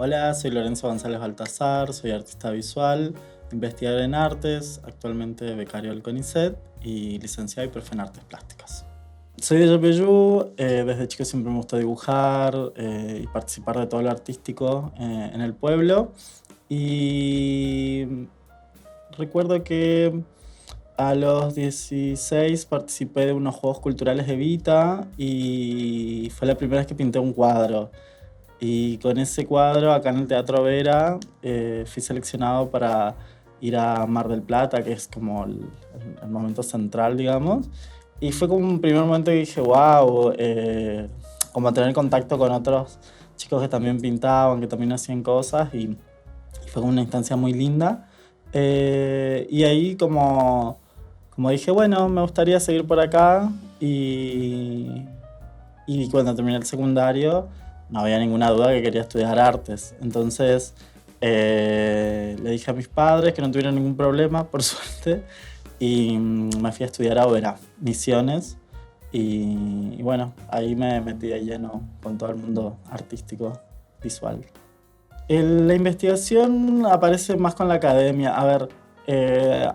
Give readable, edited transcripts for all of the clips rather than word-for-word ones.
Hola, soy Lorenzo González Baltazar, soy artista visual, investigador en artes, actualmente becario del CONICET y licenciado y profe en artes plásticas. Soy de Yapeyú, desde chico siempre me gustó dibujar y participar de todo lo artístico en el pueblo. Y recuerdo que a los 16 participé de unos Juegos Culturales de Vita y fue la primera vez que pinté un cuadro. Y con ese cuadro, acá en el Teatro Vera, fui seleccionado para ir a Mar del Plata, que es como el momento central, digamos. Y fue como un primer momento que dije, wow, como tener contacto con otros chicos que también pintaban, que también hacían cosas, y fue como una instancia muy linda. Y ahí como dije, bueno, me gustaría seguir por acá, y cuando terminé el secundario no había ninguna duda que quería estudiar artes. Entonces le dije a mis padres que no tuvieran ningún problema, por suerte, y me fui a estudiar a Oberá, Misiones. Y bueno, ahí me metí de lleno con todo el mundo artístico, visual. La investigación aparece más con la academia. A ver,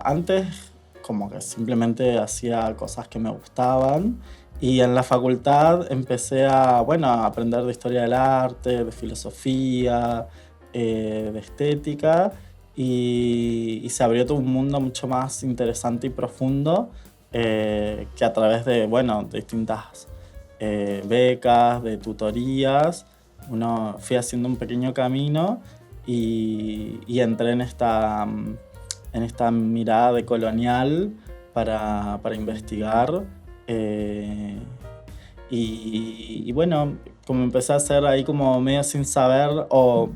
antes como que simplemente hacía cosas que me gustaban y en la facultad empecé bueno, a aprender de historia del arte, de filosofía, de estética y se abrió todo un mundo mucho más interesante y profundo que a través de, bueno, de distintas becas, de tutorías uno fui haciendo un pequeño camino y entré en esta mirada de colonial para investigar. eh, y bueno, como empecé a hacer ahí como medio sin saber o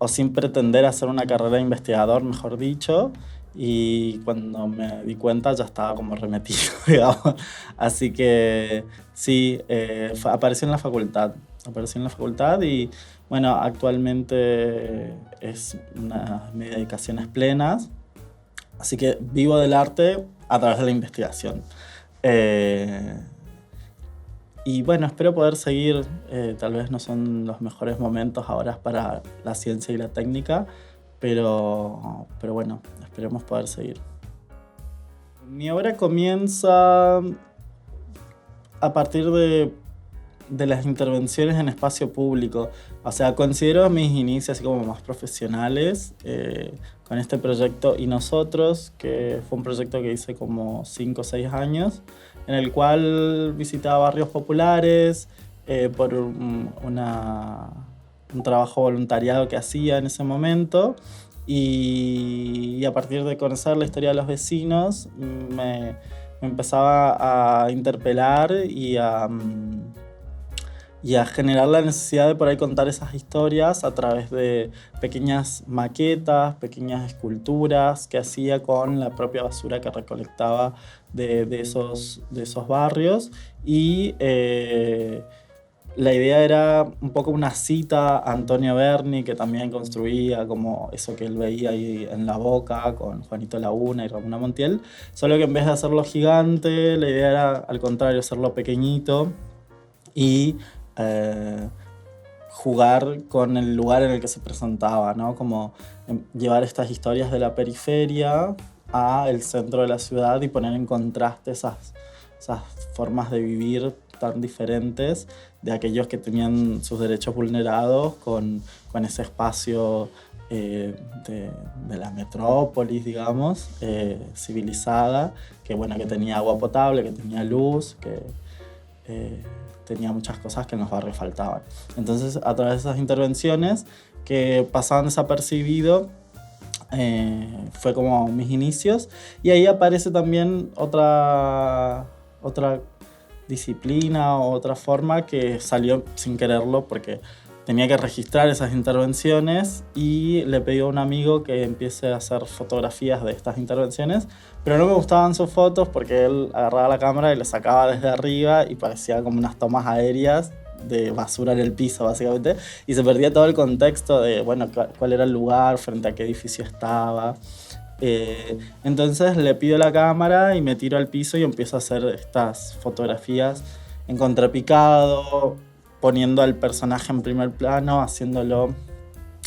sin pretender hacer una carrera de investigador, mejor dicho, y cuando me di cuenta ya estaba como remetido, digamos. Así que sí, apareció en la facultad. Apareció en la facultad y bueno, actualmente es una de mis dedicaciones plenas. Así que vivo del arte a través de la investigación. Eh, y bueno, espero poder seguir, tal vez no son los mejores momentos ahora para la ciencia y la técnica, pero bueno, esperemos poder seguir. Mi obra comienza a partir de las intervenciones en espacio público. O sea, considero mis inicios así como más profesionales con este proyecto Y Nosotros, que fue un proyecto que hice como 5 o 6 años, en el cual visitaba barrios populares por un trabajo voluntariado que hacía en ese momento. Y a partir de conocer la historia de los vecinos, me empezaba a interpelar y a generar la necesidad de por ahí contar esas historias a través de pequeñas maquetas, pequeñas esculturas que hacía con la propia basura que recolectaba de esos barrios. Y la idea era un poco una cita a Antonio Berni, que también construía como eso que él veía ahí en La Boca con Juanito Laguna y Ramona Montiel, solo que en vez de hacerlo gigante, la idea era al contrario, hacerlo pequeñito y eh, jugar con el lugar en el que se presentaba, ¿no? Como llevar estas historias de la periferia a el centro de la ciudad y poner en contraste esas formas de vivir tan diferentes de aquellos que tenían sus derechos vulnerados con ese espacio de la metrópolis, digamos, civilizada, que bueno, que tenía agua potable, que tenía luz, que tenía muchas cosas que en los barrios faltaban. Entonces, a través de esas intervenciones que pasaban desapercibido, fue como mis inicios. Y ahí aparece también otra disciplina o otra forma que salió sin quererlo porque tenía que registrar esas intervenciones y le pedí a un amigo que empiece a hacer fotografías de estas intervenciones, pero no me gustaban sus fotos porque él agarraba la cámara y le sacaba desde arriba y parecía como unas tomas aéreas de basura en el piso básicamente y se perdía todo el contexto de, bueno, cuál era el lugar, frente a qué edificio estaba. Entonces le pido la cámara y me tiro al piso y empiezo a hacer estas fotografías en contrapicado, poniendo al personaje en primer plano, haciéndolo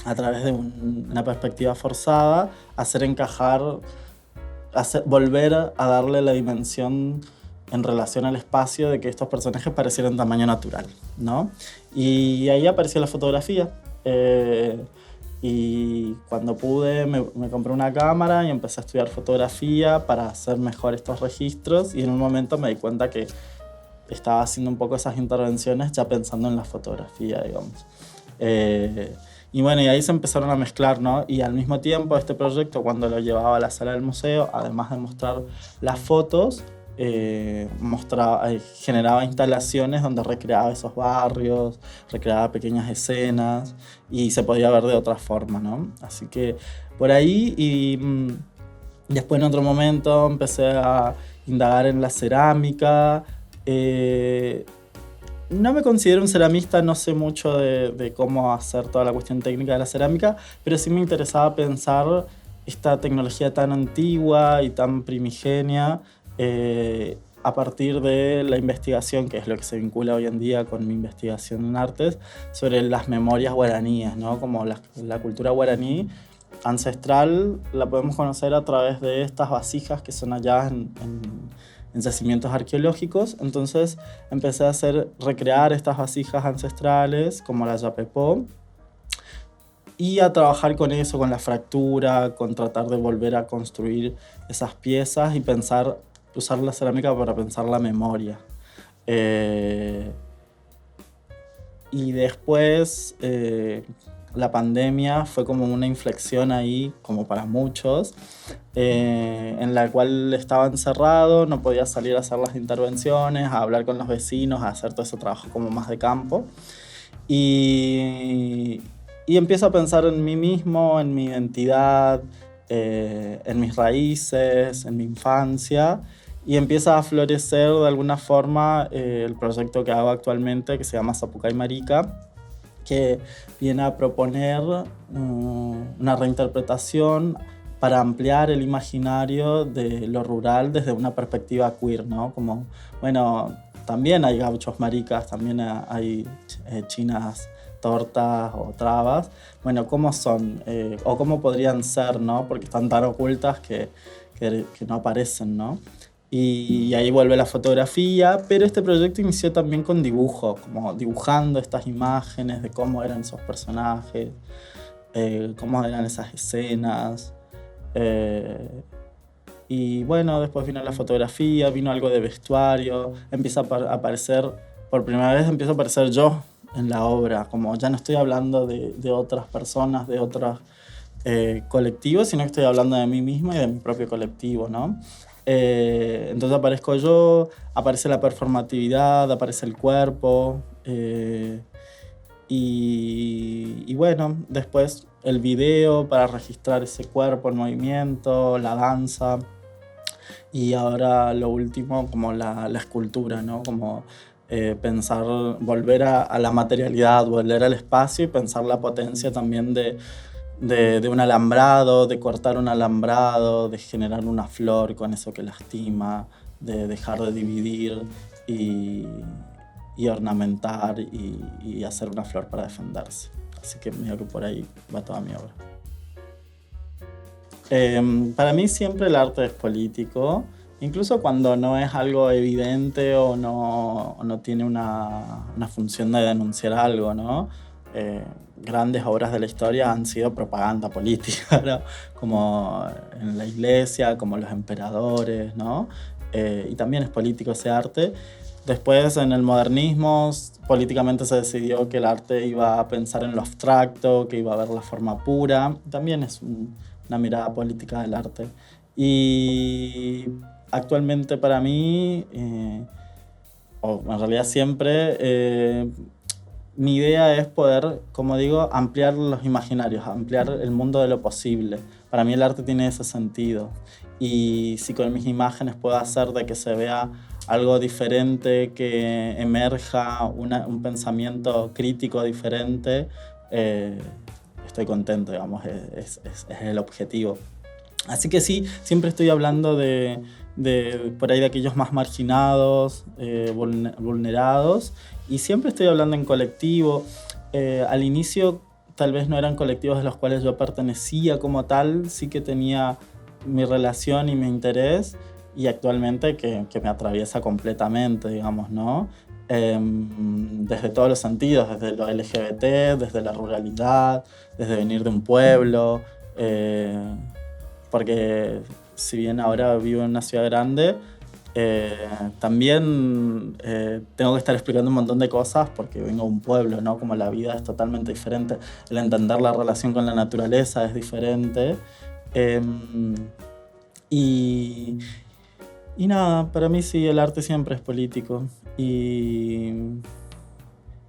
a través de una perspectiva forzada, hacer encajar, volver a darle la dimensión en relación al espacio de que estos personajes parecieran tamaño natural, ¿no? Y ahí apareció la fotografía. Y cuando pude me compré una cámara y empecé a estudiar fotografía para hacer mejor estos registros, y en un momento me di cuenta que estaba haciendo un poco esas intervenciones ya pensando en la fotografía, digamos. Y bueno, y ahí se empezaron a mezclar, ¿no? Y al mismo tiempo este proyecto, cuando lo llevaba a la sala del museo, además de mostrar las fotos, generaba instalaciones donde recreaba esos barrios, recreaba pequeñas escenas y se podía ver de otra forma, ¿no? Así que por ahí, y después en otro momento empecé a indagar en la cerámica. No me considero un ceramista, no sé mucho de cómo hacer toda la cuestión técnica de la cerámica, pero sí me interesaba pensar esta tecnología tan antigua y tan primigenia a partir de la investigación, que es lo que se vincula hoy en día con mi investigación en artes, sobre las memorias guaraníes, ¿no? Como la cultura guaraní ancestral la podemos conocer a través de estas vasijas que son allá en yacimientos arqueológicos. Entonces empecé a recrear estas vasijas ancestrales como la yapepó y a trabajar con eso, con la fractura, con tratar de volver a construir esas piezas y usar la cerámica para pensar la memoria. Y después la pandemia fue como una inflexión ahí, como para muchos, en la cual estaba encerrado, no podía salir a hacer las intervenciones, a hablar con los vecinos, a hacer todo ese trabajo como más de campo. Y empiezo a pensar en mí mismo, en mi identidad, en mis raíces, en mi infancia, y empieza a florecer de alguna forma el proyecto que hago actualmente, que se llama Zapucay Marica, que viene a proponer una reinterpretación para ampliar el imaginario de lo rural desde una perspectiva queer, ¿no? Como, bueno, también hay gauchos maricas, también hay chinas tortas o trabas. Bueno, ¿cómo son? O cómo podrían ser, ¿no? Porque están tan ocultas que no aparecen, ¿no? Y ahí vuelve la fotografía, pero este proyecto inició también con dibujo, como dibujando estas imágenes de cómo eran esos personajes, cómo eran esas escenas. Y bueno, después vino la fotografía, vino algo de vestuario, empieza a aparecer, por primera vez empiezo a aparecer yo en la obra, como ya no estoy hablando de otras personas, de otros colectivos, sino que estoy hablando de mí mismo y de mi propio colectivo, ¿no? Entonces aparezco yo, aparece la performatividad, aparece el cuerpo, y bueno, después el video para registrar ese cuerpo, el movimiento, la danza, y ahora lo último como la escultura, ¿no? Como pensar, volver a la materialidad, volver al espacio y pensar la potencia también de un alambrado, de cortar un alambrado, de generar una flor con eso que lastima, de dejar de dividir y ornamentar y hacer una flor para defenderse. Así que mira que por ahí va toda mi obra. Para mí siempre el arte es político, incluso cuando no es algo evidente o no tiene una función de denunciar algo, ¿no? Grandes obras de la historia han sido propaganda política, ¿no? Como en la iglesia, como los emperadores, ¿no? Y también es político ese arte. Después, en el modernismo, políticamente se decidió que el arte iba a pensar en lo abstracto, que iba a ver la forma pura. También es una mirada política del arte. Y actualmente para mí, o en realidad siempre, mi idea es poder, como digo, ampliar los imaginarios, ampliar el mundo de lo posible. Para mí el arte tiene ese sentido. Y si con mis imágenes puedo hacer de que se vea algo diferente, que emerja un pensamiento crítico diferente, estoy contento, digamos, es el objetivo. Así que sí, siempre estoy hablando por ahí de aquellos más marginados, vulnerados, y siempre estoy hablando en colectivo. Al inicio tal vez no eran colectivos de los cuales yo pertenecía como tal, sí que tenía mi relación y mi interés, y actualmente que me atraviesa completamente, digamos, ¿no? Desde todos los sentidos, desde lo LGBT, desde la ruralidad, desde venir de un pueblo, porque si bien ahora vivo en una ciudad grande, también tengo que estar explicando un montón de cosas porque vengo de un pueblo, ¿no? Como la vida es totalmente diferente, el entender la relación con la naturaleza es diferente. Eh, y, y nada, para mí sí, el arte siempre es político. Y,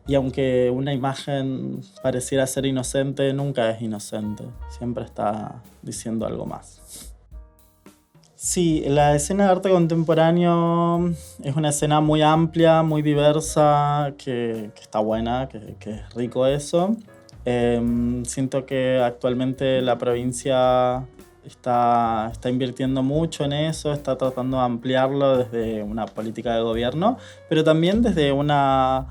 y aunque una imagen pareciera ser inocente, nunca es inocente, siempre está diciendo algo más. Sí, la escena de arte contemporáneo es una escena muy amplia, muy diversa, que está buena, que es rico eso. Siento que actualmente la provincia está invirtiendo mucho en eso, está tratando de ampliarlo desde una política de gobierno, pero también desde una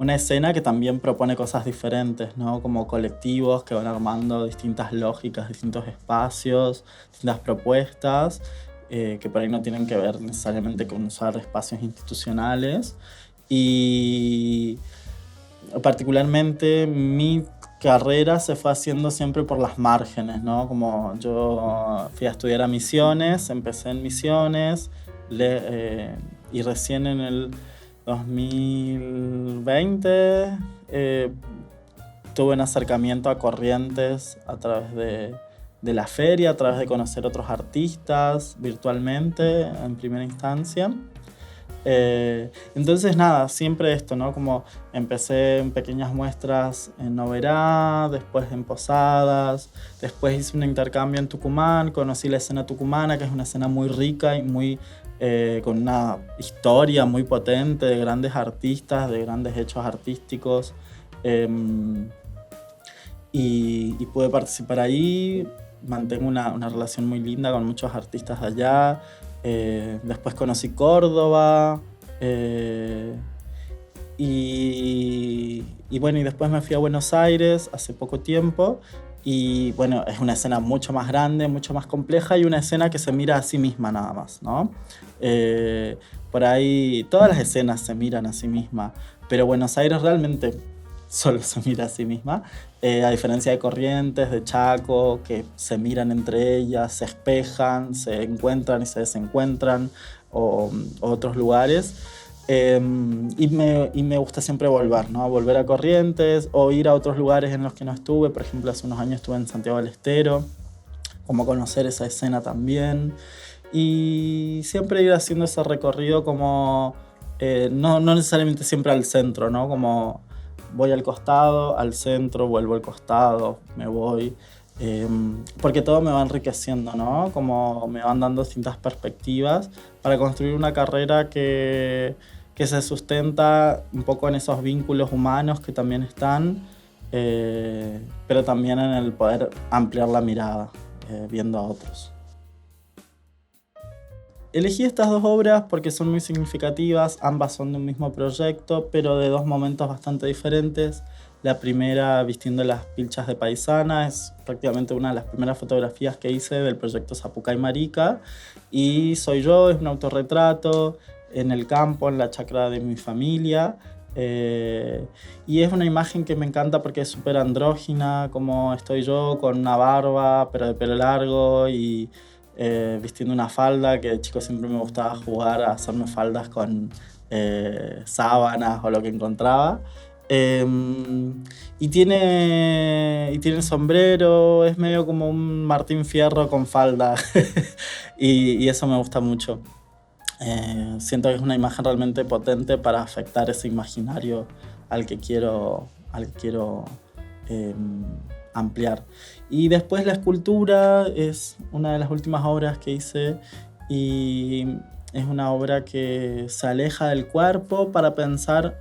escena que también propone cosas diferentes, ¿no? Como colectivos que van armando distintas lógicas, distintos espacios, distintas propuestas que por ahí no tienen que ver necesariamente con usar espacios institucionales. Y particularmente mi carrera se fue haciendo siempre por las márgenes, ¿no? Como yo fui a estudiar a Misiones, empecé en Misiones y recién en el 2020 tuve un acercamiento a Corrientes a través de la feria, a través de conocer otros artistas virtualmente en primera instancia. Entonces nada, siempre esto, ¿no? Como empecé en pequeñas muestras en Oberá, después en Posadas, después hice un intercambio en Tucumán, conocí la escena tucumana, que es una escena muy rica y muy, con una historia muy potente de grandes artistas, de grandes hechos artísticos. Y pude participar ahí, mantengo una relación muy linda con muchos artistas de allá. Después conocí Córdoba y bueno, y después me fui a Buenos Aires hace poco tiempo y bueno, es una escena mucho más grande, mucho más compleja y una escena que se mira a sí misma nada más, ¿no? Por ahí todas las escenas se miran a sí misma, pero Buenos Aires realmente solo se mira a sí misma, a diferencia de Corrientes, de Chaco, que se miran entre ellas, se espejan, se encuentran y se desencuentran, o otros lugares. Y me gusta siempre volver, ¿no? Volver a Corrientes o ir a otros lugares en los que no estuve. Por ejemplo, hace unos años estuve en Santiago del Estero, como conocer esa escena también. Y siempre ir haciendo ese recorrido como, no necesariamente siempre al centro, ¿no? Como voy al costado, al centro, vuelvo al costado, me voy. Porque todo me va enriqueciendo, ¿no? Como me van dando distintas perspectivas para construir una carrera que se sustenta un poco en esos vínculos humanos que también están, pero también en el poder ampliar la mirada, viendo a otros. Elegí estas dos obras porque son muy significativas, ambas son de un mismo proyecto, pero de dos momentos bastante diferentes. La primera, vistiendo las pilchas de paisana, es prácticamente una de las primeras fotografías que hice del proyecto Zapucay Marica. Y soy yo, es un autorretrato en el campo, en la chacra de mi familia. Y es una imagen que me encanta porque es súper andrógina, como estoy yo con una barba, pero de pelo largo y vistiendo una falda, que de chico siempre me gustaba jugar a hacerme faldas con sábanas o lo que encontraba. Eh, y tiene sombrero, es medio como un Martín Fierro con falda y eso me gusta mucho. Siento que es una imagen realmente potente para afectar ese imaginario al que quiero eh, ampliar. Y después la escultura es una de las últimas obras que hice y es una obra que se aleja del cuerpo para pensar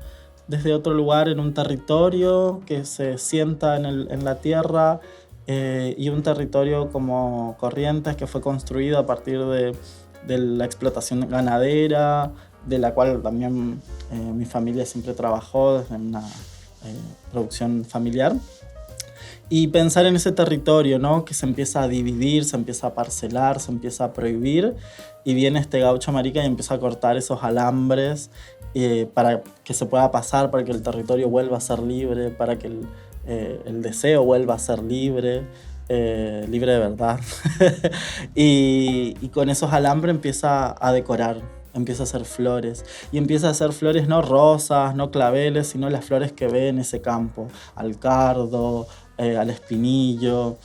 desde otro lugar en un territorio que se sienta en la tierra y un territorio como Corrientes que fue construido a partir de la explotación ganadera, de la cual también mi familia siempre trabajó desde una producción familiar. Y pensar en ese territorio, ¿no? Que se empieza a dividir, se empieza a parcelar, se empieza a prohibir, y viene este gaucho marica y empieza a cortar esos alambres para que se pueda pasar, para que el territorio vuelva a ser libre, para que el deseo vuelva a ser libre, libre de verdad. Y con esos alambres empieza a decorar, empieza a hacer flores. Y empieza a hacer flores no rosas, no claveles, sino las flores que ve en ese campo. Al cardo, al espinillo,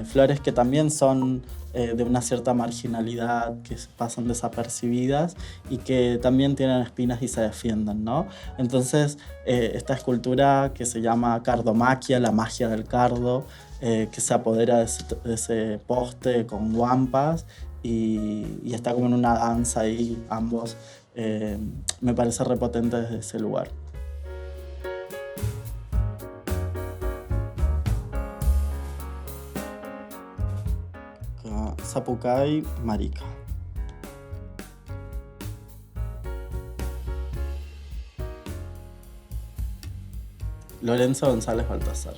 flores que también son de una cierta marginalidad, que pasan desapercibidas y que también tienen espinas y se defienden, ¿no? Entonces, esta escultura que se llama cardomaquia, la magia del cardo, que se apodera de ese poste con guampas y está como en una danza ahí, ambos, me parece repotente desde ese lugar. Zapucay, Marica. Lorenzo González Baltasar.